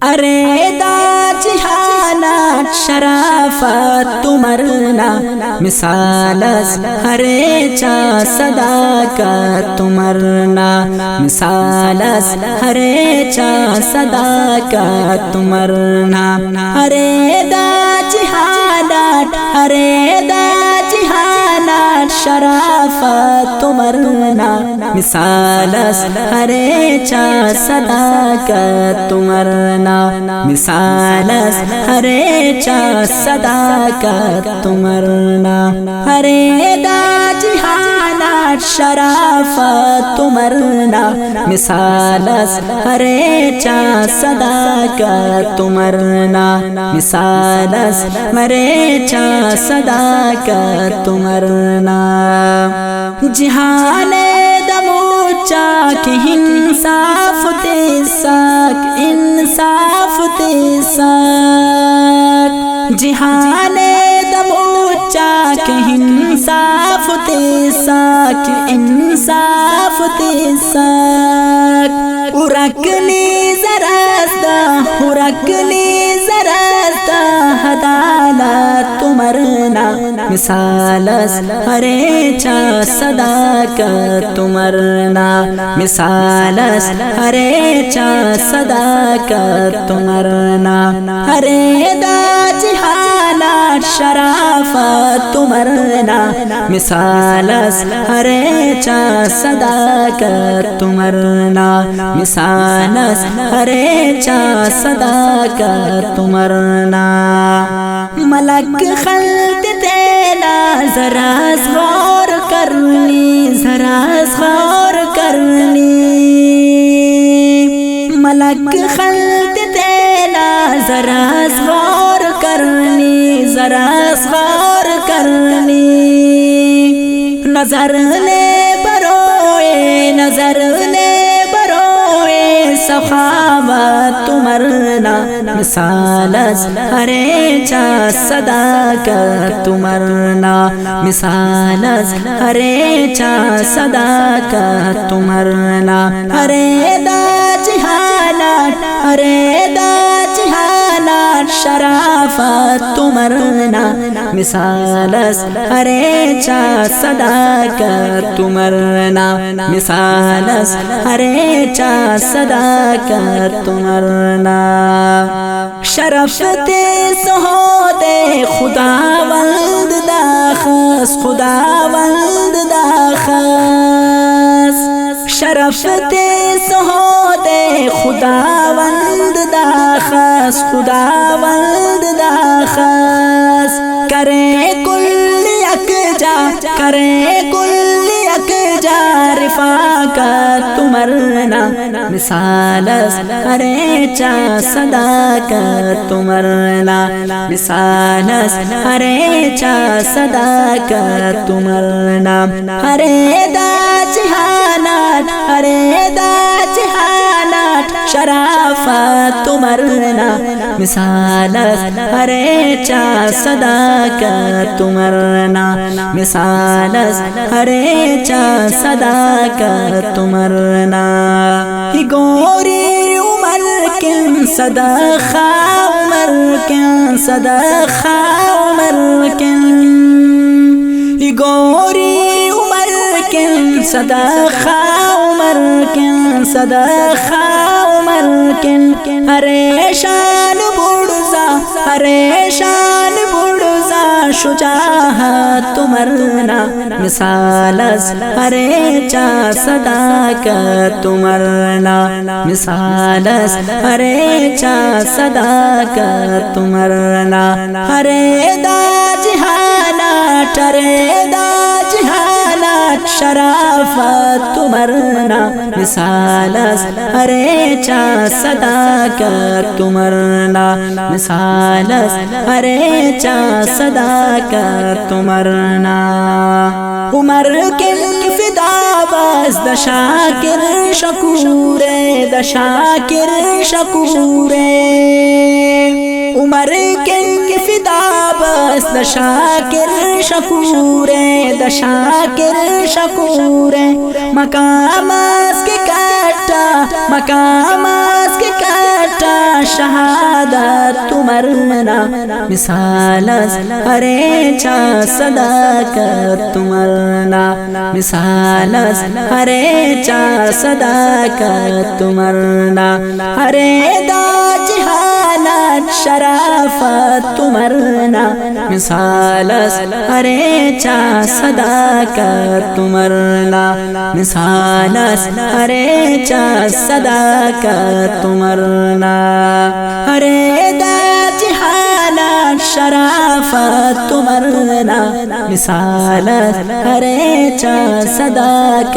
ارے دا جہانات شرافت تمرنا مثالس ہرے چا صداقت تمرنا مثالس ہرے چا صداقت تمرنا ارے دا جہانات ارے دا جہانات شرافت تمرنا مثالس ہرے چا صداقت تمرنا مثالس ہرے چا صداقت تمرنا ہرے دا جہانات شرافت تمرنا مثالس ہرے چا صداقت تمرنا مثالس ہرے چا صداقت تمرنا جہان دموچا کی انصاف تیساک انصاف تیساک جہان دموچا کی انصاف تیساک انصاف تیساک ارکنی زرستا ارکنی زرستا حدالت تمرنا مثالس ہرے چا صداقت تمرنا مثالس ہرے چا صداقت تمرنا ہرے دا جہانات شرافت تمرنا مثالس ہرے چا صداقت تمرنا مثالس ہرے چا صداقت تمرنا ملک خلط تینا ذرا غور کرنی ذرا غور کرنی ملک خلط تینا ذرا غور کرنی ذرا غور کرنی نظر لے بروئے نظر لے بروئے سخاوت تمرنا مثالس ہرے چا صداقت تمرنا مثالس ہرے چا صداقت تمرنا ہرے دا جہانات ہرے دا جہانات شرافت تمرنا مثالس ہرے چا صداقت تمرنا مثالس ہرے چا صداقت تمرنا شرف تیس ہو دے خداوند داخس خداوند داخس شرف تیس ہو دے خداوند داخس خداوند داخس کرے کل یکجا کرے کل یکجا رفاقت تمرنا مثالس ہرے چا صداقت تمرنا مثالس ہرے چا صداقت تمرنا ہرے دا جہانات ہرے دا جہانات شرافت تمرنا مثالس ہرے چا صداقت تمرنا مثالس ہرے چا صداقت تمرنا گوری عمر کن صداقہ عمر کن صداقہ عمر کن گوری عمر کن صداقہ عمر کن صداقہ عمر کن ہرے شان بڑزا ہرے شان بڑزا شجاعت تمرنا مثالس ہرے چا صداقت تمرنا مثالس ہرے چا صداقت تمرنا ہرے دا جہانات ہرے دا جہانات شرافت تمرنا مثالس ہرے چا صداقت تمرنا مثالس ہرے چا صداقت تمرنا عمر کن فدا بس دا شاکر شکور دا شاکر شکور عمر کن فدا بس بس د شاکر شکور د شاکر شکور مقام اس کے کاٹا مقام اس کے کاٹا شہادت تمرنا مثال ارے چا صداقت تمرنا مثال ارے چا صداقت تمرنا ارے دا جہالت شرافت تمرنا مثال ارے چا صداقت تمرنا مثال ارے چا صداقت تمرنا ارے دا جہالت شرافت تمرنا مثال ارے چا صداقت